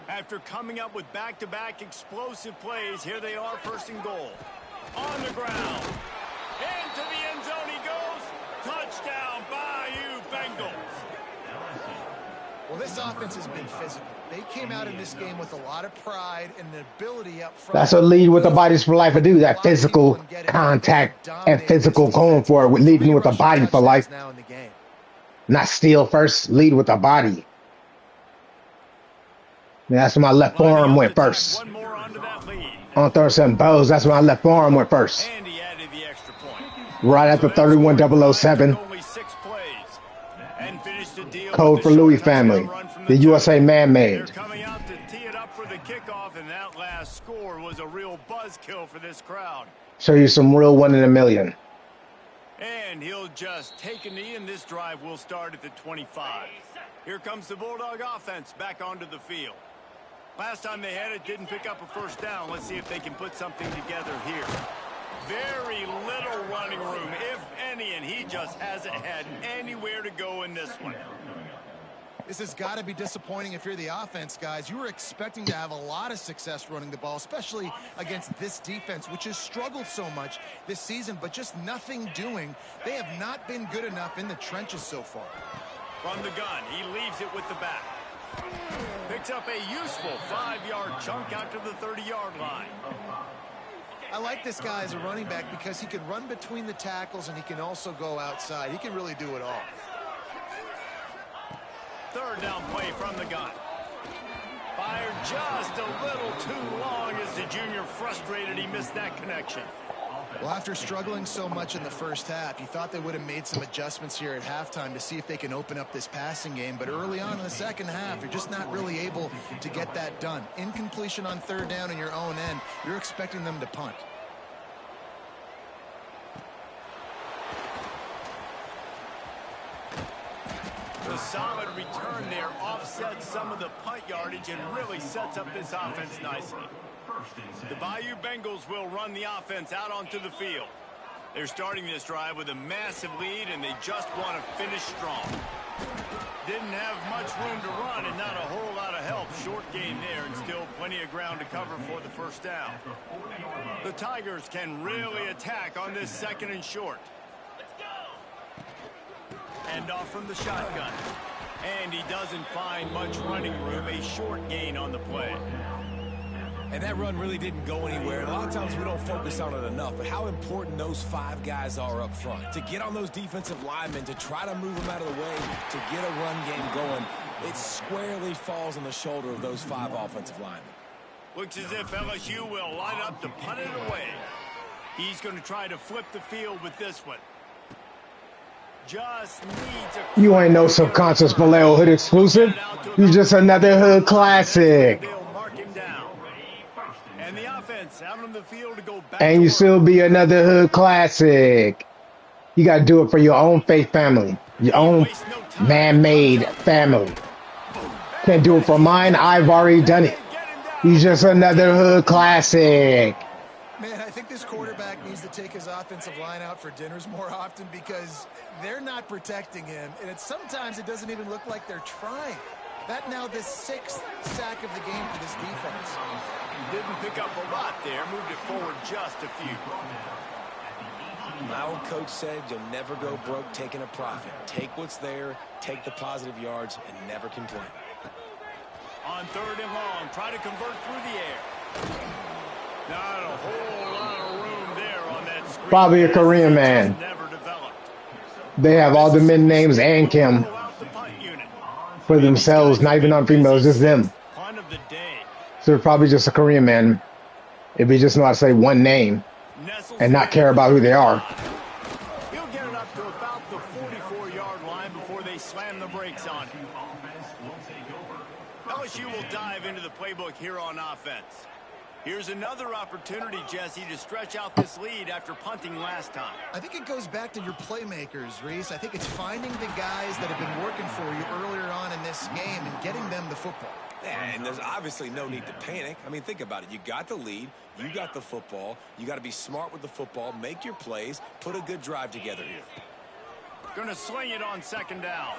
After coming up with back-to-back explosive plays, here they are, 1st and goal. On the ground. And to the end zone he goes. Touchdown, Bayou Bengals. Well, this offense has been physical. They came out in this game with a lot of pride and the ability up front. That's what lead with the bodies for life would do. That physical contact and physical going for it, with leading with the body for life. Not steal first, lead with the body. That's when my left forearm went first. One more onto that lead. On third and bows, that's when my left forearm went first. And he added the extra point. Right after 31007. Only 6 plays. And finished the deal. Code for Louis family. The USA man-made. They're coming out to tee it up for the kickoff, and that last score was a real buzzkill for this crowd. Show you some real 1 in a million. And he'll just take a knee, and this drive will start at the 25. Here comes the Bulldog offense back onto the field. Last time they had it, didn't pick up a first down. Let's see if they can put something together here. Very little running room, if any, and he just hasn't had anywhere to go in this one. This has got to be disappointing if you're the offense, guys. You were expecting to have a lot of success running the ball, especially against this defense, which has struggled so much this season, but just nothing doing. They have not been good enough in the trenches so far. From the gun, he leaves it with the back. Picks up a useful 5-yard chunk out to the 30-yard line. I like this guy as a running back because he can run between the tackles and he can also go outside. He can really do it all. Third down play from the gun. Fired just a little too long as the junior frustrated he missed that connection. Well, after struggling so much in the first half, you thought they would have made some adjustments here at halftime to see if they can open up this passing game. But early on in the second half, you're just not really able to get that done. Incompletion on third down in your own end, you're expecting them to punt. The solid return there offsets some of the punt yardage and really sets up this offense nicely. The Bayou Bengals will run the offense out onto the field. They're starting this drive with a massive lead, and they just want to finish strong. Didn't have much room to run and not a whole lot of help. Short gain there and still plenty of ground to cover for the first down. The Tigers can really attack on this second and short. Hand off from the shotgun. And he doesn't find much running room. A short gain on the play. And that run really didn't go anywhere. And a lot of times we don't focus on it enough, but how important those 5 guys are up front. To get on those defensive linemen, to try to move them out of the way, to get a run game going, it squarely falls on the shoulder of those 5 offensive linemen. Looks as if LSU will line up to punt it away. He's going to try to flip the field with this one. Just needs a... You ain't no subconscious Vallejo hood exclusive. You just another hood classic. They'll mark him down. And the offense out on the field to go back. And you still be another hood classic. You got to do it for your own faith family. Your own man-made family. Can't do it for mine. I've already done it. You just another hood classic. Man, I think this quarterback needs to take his offensive line out for dinners more often because they're not protecting him. And sometimes it doesn't even look like they're trying. That now the 6th sack of the game for this defense. Didn't pick up a lot there. Moved it forward just a few. My old coach said you'll never go broke taking a profit. Take what's there, take the positive yards, and never complain. On third and long, try to convert through the air. Not a whole lot of room there on that screen. Probably a Korean man. Never developed. They have all the men names and Kim for themselves, not even on females, just them. Punt of the day. So they're probably just a Korean man. If he just know how to say one name and not care about who they are. He'll get it up to about the 44-yard line before they slam the brakes on him. LSU will dive into the playbook here on offense. Here's another opportunity, Jesse, to stretch out this lead after punting last time. I think it goes back to your playmakers, Reese. I think it's finding the guys that have been working for you earlier on in this game and getting them the football. And there's obviously no need to panic. I mean, think about it. You got the lead. You got the football. You got to be smart with the football. Make your plays. Put a good drive together here. Going to sling it on second down.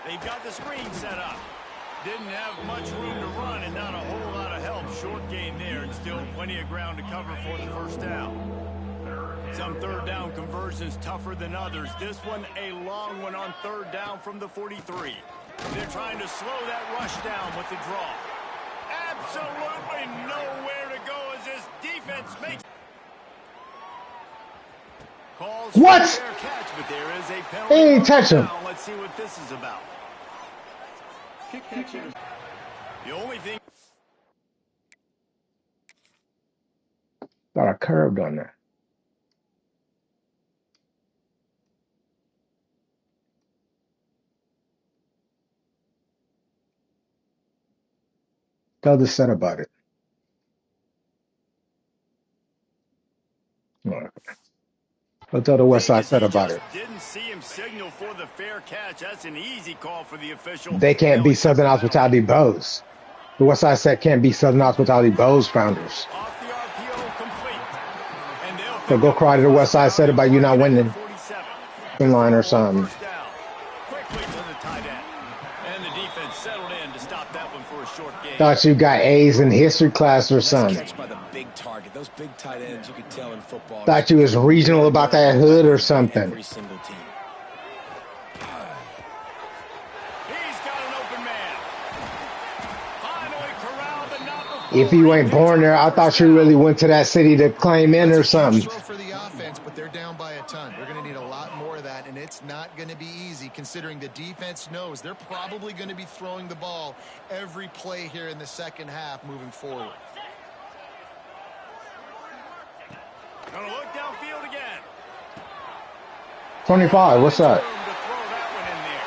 They've got the screen set up. Didn't have much room to run and not a whole lot of help. Short gain there and still plenty of ground to cover for the first down. Some third down conversions tougher than others. This one a long one on third down from the 43. They're trying to slow that rush down with the draw. Absolutely nowhere to go as this defense makes calls What? for a fair catch, but there is a penalty. He ain't touch him. Let's see what this is about. The only thing Thought I curved on that. Tell the set about it. I'll tell the West Side is he set about just it. didn't see him signal for the fair catch. That's an easy call for the official. They can't Now be he took Southern the penalty. Hospitality Bows. The West Side set can't be Southern Hospitality Bows founders. Off the RPO complete. And they'll So pick go up cry to the West Side first set down about and you not mark it at winning. the 47. In line or Throw on something. first down. Quickly to the tight end. And the defense settled in to stop that one for a short gain. Thought you got A's in history class or Nice something. catch by the big target. Those big tight ends, you could tell in football. Thought you was regional about that hood or something. Every single team. He's got an open man. Finally corralled, but not before. If you ain't born there, I thought you really went to that city to claim in or That's a huge something. throw for the offense, but they're down by a ton. They're going to need a lot more of that, and it's not going to be easy considering the defense knows they're probably going to be throwing the ball every play here in the second half moving forward. Gonna look downfield again. 25, what's up? Room to throw that one in there.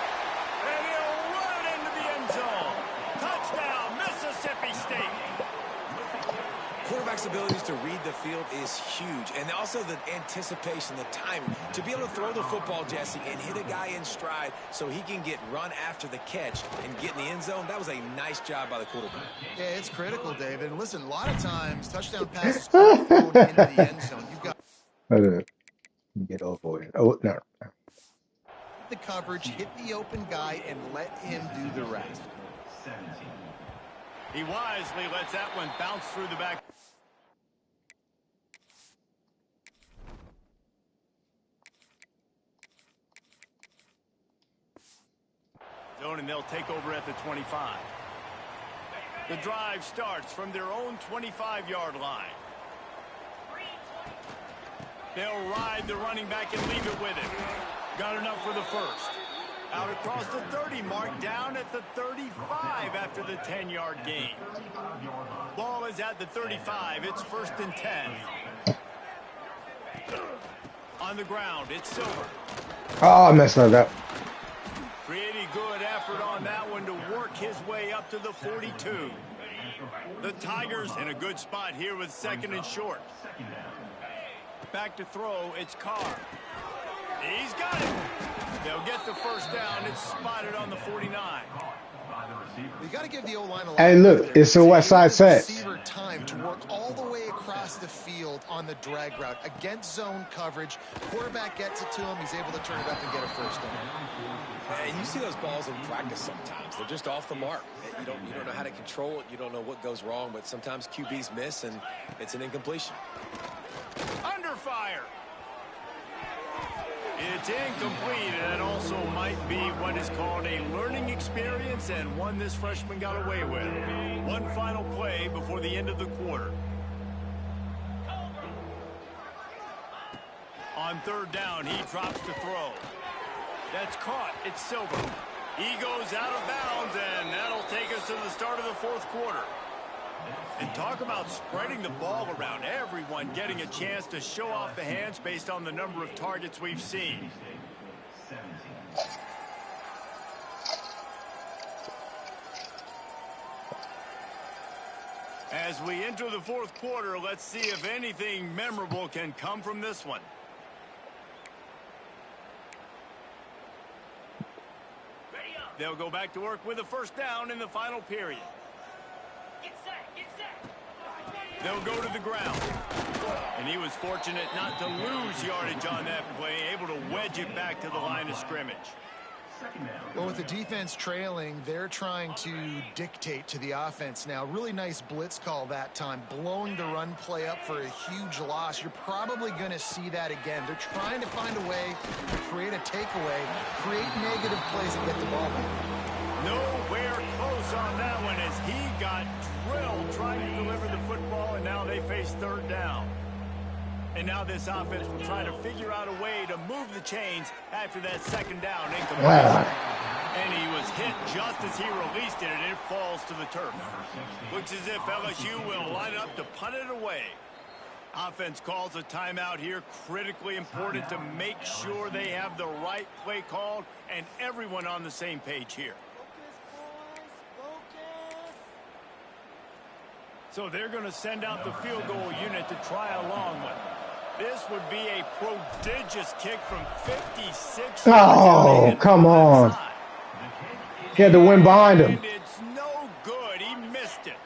And he'll run it into the end zone. Touchdown, Mississippi State. Quarterback's abilities to read the field is huge. And also the anticipation, the timing. To be able to throw the football, Jesse, and hit a guy in stride so he can get run after the catch and get in the end zone, that was a nice job by the quarterback. Yeah, it's critical, David. And listen, a lot of times touchdown passes are thrown into the end zone. You've got Get over it. Oh, no. the coverage, hit the open guy, and let him do the rest. 17. He wisely lets that one bounce through the back. Zone, and they'll take over at the 25. The drive starts from their own 25-yard line. They'll ride the running back and leave it with him. Got enough for the first. Out across the 30 mark, down at the 35 after the 10-yard gain. Ball is at the 35. It's 1st and 10. On the ground, it's Silver. Oh, I messed that up. Pretty good effort on that one to work his way up to the 42. The Tigers in a good spot here with 2nd and short. Back to throw, it's Carr. He's got it. They'll get the first down. It's spotted on the 49. You got to give the O-line a lot. Hey, look, it's a West Side set. Receiver time to work all the way across the field on the drag route against zone coverage. Quarterback gets it to him. He's able to turn it up and get a first down. And you see those balls in practice sometimes. They're just off the mark. You don't know how to control it. You don't know what goes wrong, but sometimes QBs miss, and it's an incompletion. Under fire. It's incomplete, and it also might be what is called a learning experience, and one this freshman got away with. One final play before the end of the quarter. On 3rd down, he drops to throw. That's caught. It's Silver. He goes out of bounds, and that'll take us to the start of the 4th quarter. And talk about spreading the ball around. Everyone getting a chance to show off the hands based on the number of targets we've seen. As we enter the 4th quarter, let's see if anything memorable can come from this one. They'll go back to work with a first down in the final period. They'll go to the ground. And he was fortunate not to lose yardage on that play, able to wedge it back to the line of scrimmage. Second down. Well, with the defense trailing, they're trying to dictate to the offense now. Really nice blitz call that time, blowing the run play up for a huge loss. You're probably going to see that again. They're trying to find a way to create a takeaway, create negative plays, and get the ball back. Nowhere close on that one as he got drilled trying to deliver the football, and now they face third down. And now this offense will try to figure out a way to move the chains after that second down incompletion. And he was hit just as he released it, and it falls to the turf. Looks as if LSU will line up to punt it away. Offense calls a timeout here, critically important to make sure they have the right play called and everyone on the same page here. So they're going to send out the field goal unit to try a long one. This would be a prodigious kick from 56 yards. Oh, come on. He had to win behind him. And it's no good. He missed it.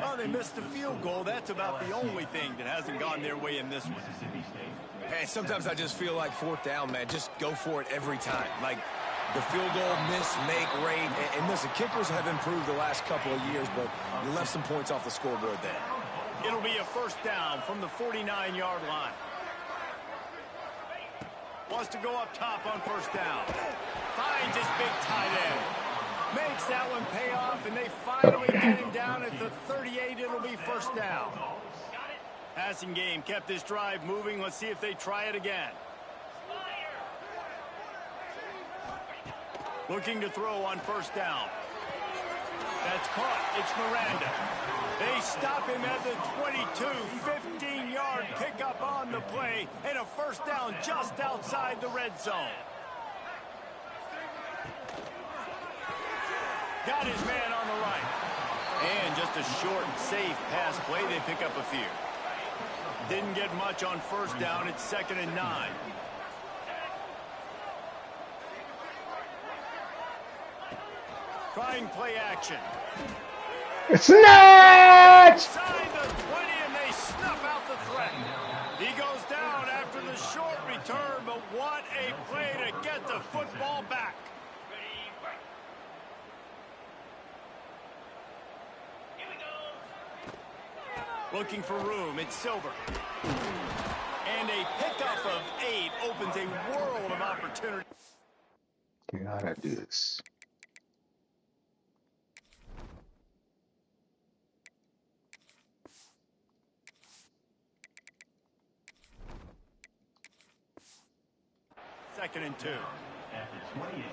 Well, they missed the field goal. That's about the only thing that hasn't gone their way in this one. Hey, sometimes I just feel like fourth down, man. Just go for it every time. Like the field goal miss, make rate. And listen, kickers have improved the last couple of years, but you left some points off the scoreboard there. It'll be a first down from the 49-yard line. Wants to go up top on first down. Finds his big tight end. Makes that one pay off, and they finally get him down at the 38. It'll be first down. Passing game kept this drive moving. Let's see if they try it again. Looking to throw on first down. That's caught. It's Miranda. They stop him at the 22. 15-yard pickup on the play, and a first down just outside the red zone. Got his man on the right. And just a short and safe pass play. They pick up a few. Didn't get much on first down. It's 2nd and 9. Trying play action. Snatch! Inside the 20, and they snuff out the threat. He goes down after the short return, but what a play to get the football back. Looking for room. It's Silver. And a pickup of 8 opens a world of opportunity. Gotta do this. Second and 2.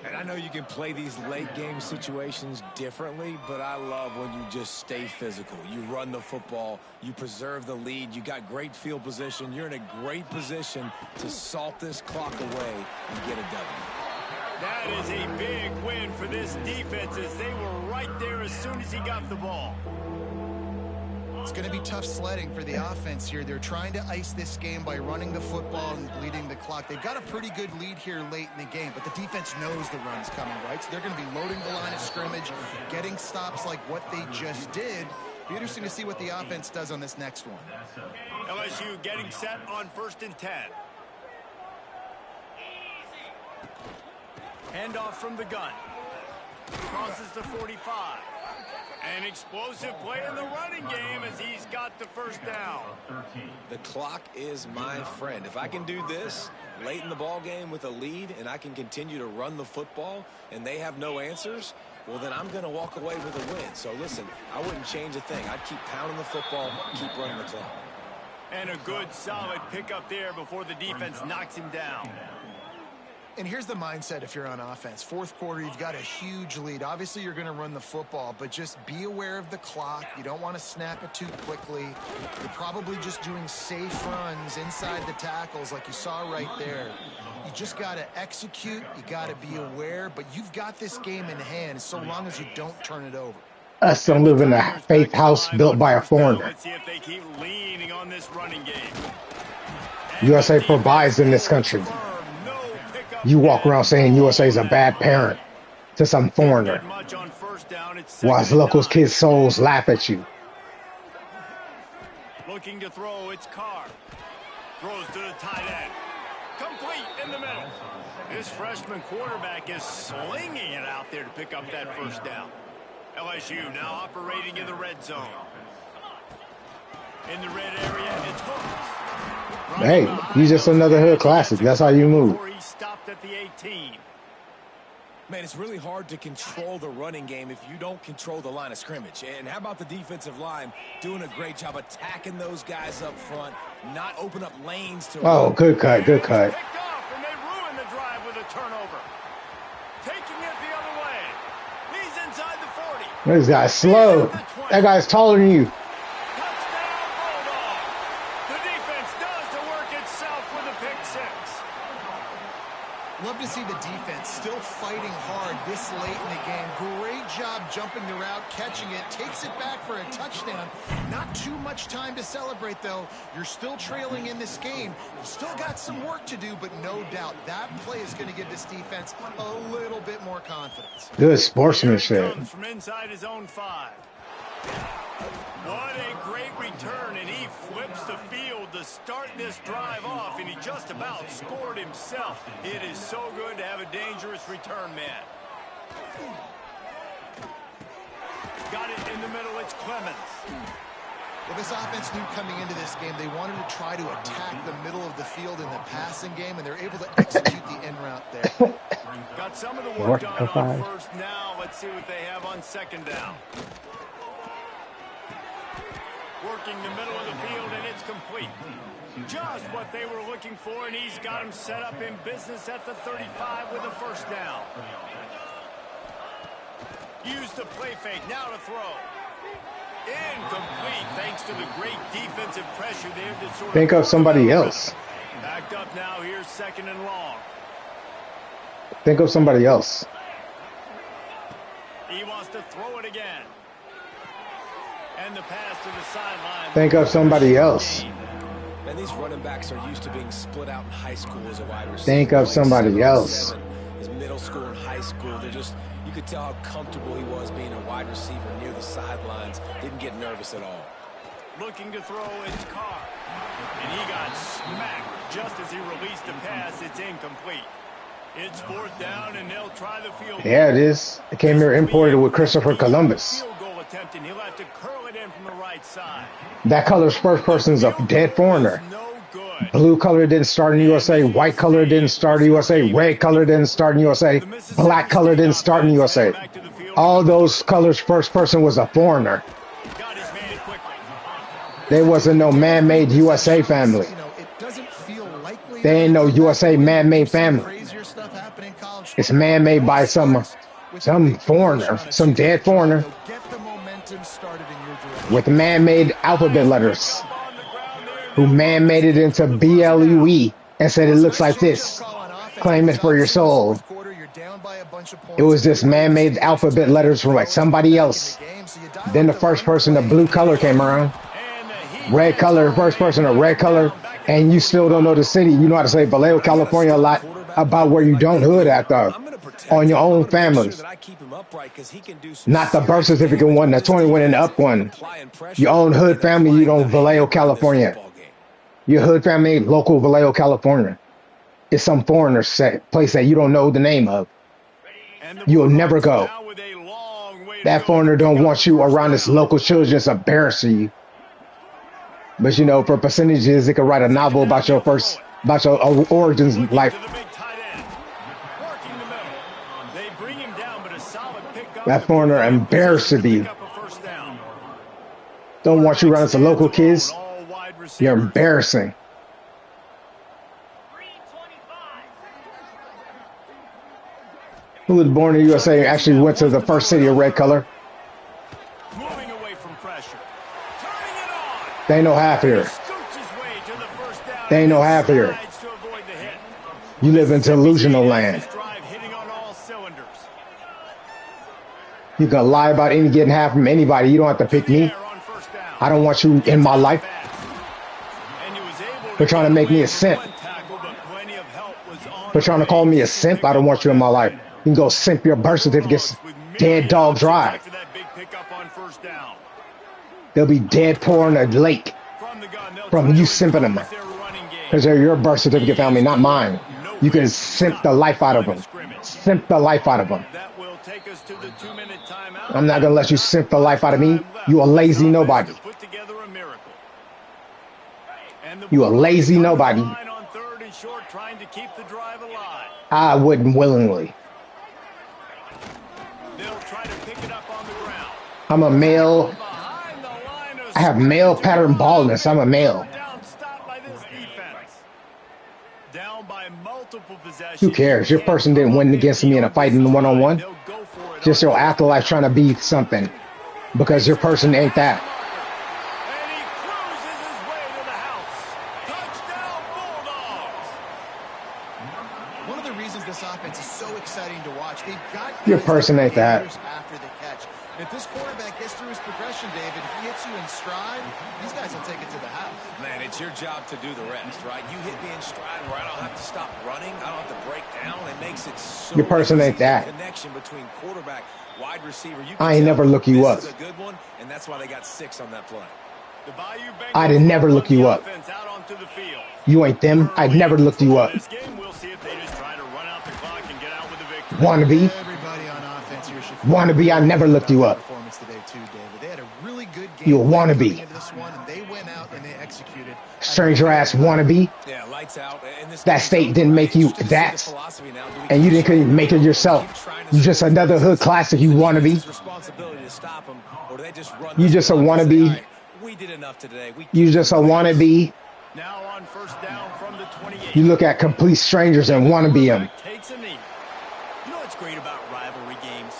And I know you can play these late game situations differently, but I love when you just stay physical. You run the football, you preserve the lead, you got great field position, you're in a great position to salt this clock away and get a W. That is a big win for this defense as they were right there as soon as he got the ball. It's going to be tough sledding for the offense here. They're trying to ice this game by running the football and bleeding the clock. They've got a pretty good lead here late in the game, but the defense knows the run's coming, right? So they're going to be loading the line of scrimmage, getting stops like what they just did. Be interesting to see what the offense does on this next one. LSU getting set on 1st and 10. Handoff from the gun. Crosses the 45. An explosive play in the running game as he's got the first down. The clock is my friend. If I can do this late in the ball game with a lead and I can continue to run the football and they have no answers, well, then I'm going to walk away with a win. So, listen, I wouldn't change a thing. I'd keep pounding the football, keep running the clock. And a good, solid pickup there before the defense knocks him down. And here's the mindset if you're on offense. Fourth quarter, you've got a huge lead. Obviously, you're going to run the football, but just be aware of the clock. You don't want to snap it too quickly. You're probably just doing safe runs inside the tackles like you saw right there. You just got to execute. You got to be aware, but you've got this game in hand so long as you don't turn it over. Us don't live in a faith house built by a foreigner. Let's see if they keep leaning on this running game. USA provides in this country. You walk around saying USA is a bad parent to some foreigner, while locals' kids' souls laugh at you. Looking to throw, it's Carr. Throws to the tight end. Complete in the middle. This freshman quarterback is slinging it out there to pick up that first down. LSU now operating in the red zone. In the red area, it's Hooks. Hey, he's just another hood classic. That's how you move. He stopped at the 18. Man, it's really hard to control the running game if you don't control the line of scrimmage. And how about the defensive line doing a great job attacking those guys up front, not open up lanes to Oh, run. good cut, good cut. Picked off, and they ruin the drive with a turnover. Taking it the other way. He's inside the 40. This guy's slow. That guy's taller than you. Touchdown, Bulldog. The defense does the work itself with a pick six. Love to see the defense still fighting hard this late in the game. Great job jumping the route, catching it, takes it back for a touchdown. Not too much time to celebrate, though. You're still trailing in this game. You've still got some work to do, but no doubt that play is going to give this defense a little bit more confidence. Good Here sportsmanship. it comes from inside his own 5. What a great return, and he flips the field to start this drive off, and he just about scored himself. It is so good to have a dangerous return man. Got it in the middle, it's Clemens. Well, this offense knew coming into this game they wanted to try to attack the middle of the field in the passing game, and they're able to execute the in route there. Got some of the work done on first. Now let's see what they have on second down. Working the middle of the field, and it's complete. Just what they were looking for, and he's got him set up in business at the 35 with a first down. Use the play fake, now to throw. Incomplete, thanks to the great defensive pressure there. To sort Think of somebody else. Backed up now, here's second and long. Think of somebody else. He wants to throw it again. And the pass to the sideline. Think of somebody else. And these running backs are used to being split out in high school as a wide receiver. Think of somebody else. His middle school and high school, you could tell how comfortable he was being a wide receiver near the sidelines. Didn't get nervous at all. Looking to throw, it's Carr. And he got smacked just as he released the pass. It's incomplete. It's fourth down, and they'll try the field goal. Yeah, it is. It came here imported with Christopher Columbus. Field goal attempt, and he'll have to curl it in from the right side. That color's first person's a dead foreigner. No good. Blue color didn't start in USA. White color didn't start in USA. Red color didn't start in USA. Black color didn't start in USA. All those colors first person was a foreigner. Got his man quickly. There wasn't no man-made USA family. You know, it doesn't feel likely. There ain't no USA man-made family. Crazier stuff happening in college. It's man-made by some foreigner, some dead foreigner Get the momentum started in your direction. with man-made alphabet letters who man-made it into BLUE and said it looks like this. Claim it for your soul. It was just man-made alphabet letters from like somebody else. Then the first person, the blue color came around. Red color, first person, a red color. And you still don't know the city. You know how to say Vallejo, California a lot about where you don't hood at though. On your own families. Not the birth certificate one, the 21 and up one. Your own hood family, you don't Vallejo, California. Your hood family, local Vallejo, California. It's some foreigner place that you don't know the name of. You'll never go. That foreigner don't want you around his local children. It's embarrassing you. But you know, for percentages, it could write a novel about your origins life. That foreigner embarrassed you. Don't want you around some local kids. You're embarrassing. Who was born in the USA and actually went to the first city of red color? Moving away from pressure. Turning it on. They ain't no half here. Scoots his way to the first down. They ain't no half here. Decides to avoid the hit. You live in delusional land. This drive hitting on all cylinders. You can lie about any getting half from anybody. You don't have to pick me. There on first down. I don't want you in my life. And he was able They're trying to make me a simp. tackle, but plenty of help was on. They're trying to call me a simp. I don't want you in my life. You can go simp your birth certificates. Dead dog drive. After that big pickup on first down. They'll be dead poor in a lake From the gun, they'll from try you to simping them. impose their running game. Because they're your birth certificate family, not mine. No You can risk simp the stopping life at out the of line of them. scrimmage. Simp the life out of them. That will take us to the 2-minute timeout. I'm not going to let you simp the life out of me. Left You a for this lazy offense nobody. to put together a miracle. And the You a Bulldogs lazy come to the nobody. line on 3rd and short, trying to keep the drive alive. I wouldn't willingly. They'll try to pick it up on the ground. I'm a male. Behind the line of I have male scrimmage, pattern and baldness. I'm a male. third down stop by this defense. Down by multiple possessions. Who cares? Your person didn't win against me in a fight in the one-on-one. They'll go for it Just on your afterlife trying to be something. Because your person ain't that. And he cruises his way to the house. Touchdown, Bulldogs. One of the reasons this offense is so exciting to watch, they've got Your guys person that ain't that. haters after the catch. And if this quarterback gets through his progression, David, he hits you in stride, these guys will take it to the house. Man, it's your job to do the rest, right? You hit me in stride where I don't have to stop running. I don't have to break down. It makes it so Your person ain't easy. that. Connection between quarterback, wide receiver. You I ain't can never tell look you this up. is a good one, and that's why they got 6 on that play. The Bayou Bengals I did never look run you the up. offense out onto the field. You ain't them. I Early never in looked you control up. of this game, we'll see if they just try to run out the clock and get out with a victory. Wannabe. Everybody on offense here should Wannabe, I never looked you up. performance today too, David. They had a really good game You a plan wannabe. coming into this one, and they went out and they executed. Stranger ass wannabe. Yeah, lights out. And this That game's state over, didn't right? make you Interested to see the that. philosophy now. Do we And you keep couldn't trying make to it build, or yourself. keep trying to You just score another points? hood classic, you Is the wannabe. defense's responsibility to stop them, or do they just run You this just a block and say, all wannabe. right, we did enough today. We You keep just a moving. wannabe. Now on 1st down from the 28. You look at complete strangers and wannabe them. Takes a knee. You know what's great about rivalry games?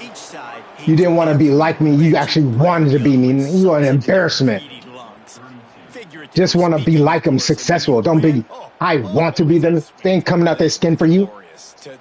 Each side You didn't want to be like me. You actually wanted to be me. You are an embarrassment. Just want to be like them, successful. Don't be, I want to be them. They ain't coming out their skin for you.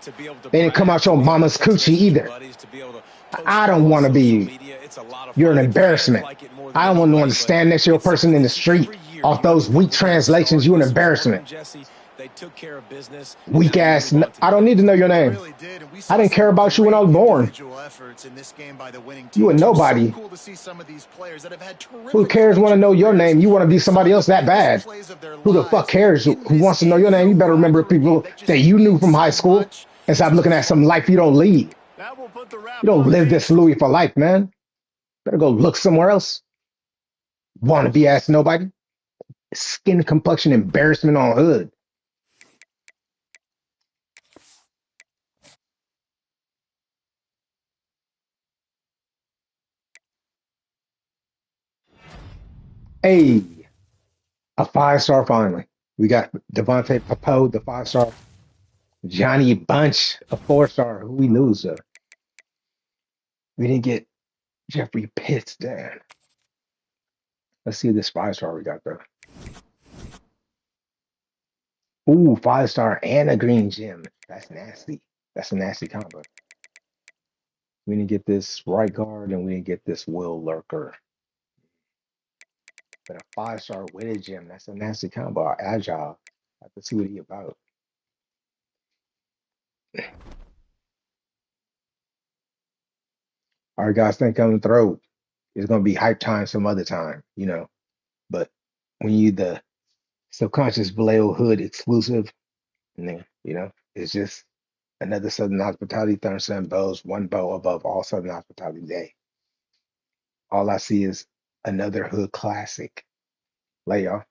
To be able to They didn't come brag, out to your be able to mama's text coochie message your either. buddies, to be able to post I don't on want to be social you. media. It's a lot of You're an fun. embarrassment. Like it more than I don't want no one anybody, to but stand next to your it's person in the something street. every year Off you those remember weak when they translations, start. you an This was one of embarrassment. them, Jesse. They took care of business. Weak Now we ass. move on to I the don't need to know your They name. really did, and we I saw didn't care some about you when I was great born. individual efforts in this game by the winning You a team. nobody. So cool to see some of these players that have had terrific Who cares want to know your name? You want to be somebody else that bad. Who the fuck cares? Who wants to know your name? You better remember people that you knew from high school and stop looking at some life you don't lead. That will put the You wrap don't on live things. this Louis for life, man. Better go look somewhere else. Wanna be ass nobody. Skin complexion embarrassment on hood. Hey, a 5-star finally. We got Devontae Popo, the 5-star. Johnny Bunch, a 4-star. Who we lose to? We didn't get Jeffrey Pitts. Damn. Let's see this 5-star we got though. Ooh, 5-star and a green gem. That's nasty. That's a nasty combo. We didn't get this right guard and we didn't get this Will Lurker. But a 5-star with a gem, that's a nasty combo. Agile. I have to see what he about. All right, guys, think coming through. It's gonna be hype time some other time. But when you the subconscious Vallejo Hood exclusive, it's just another Southern Hospitality 37 bows, one bow above all Southern Hospitality Day. All I see is another hood classic. Lay y'all.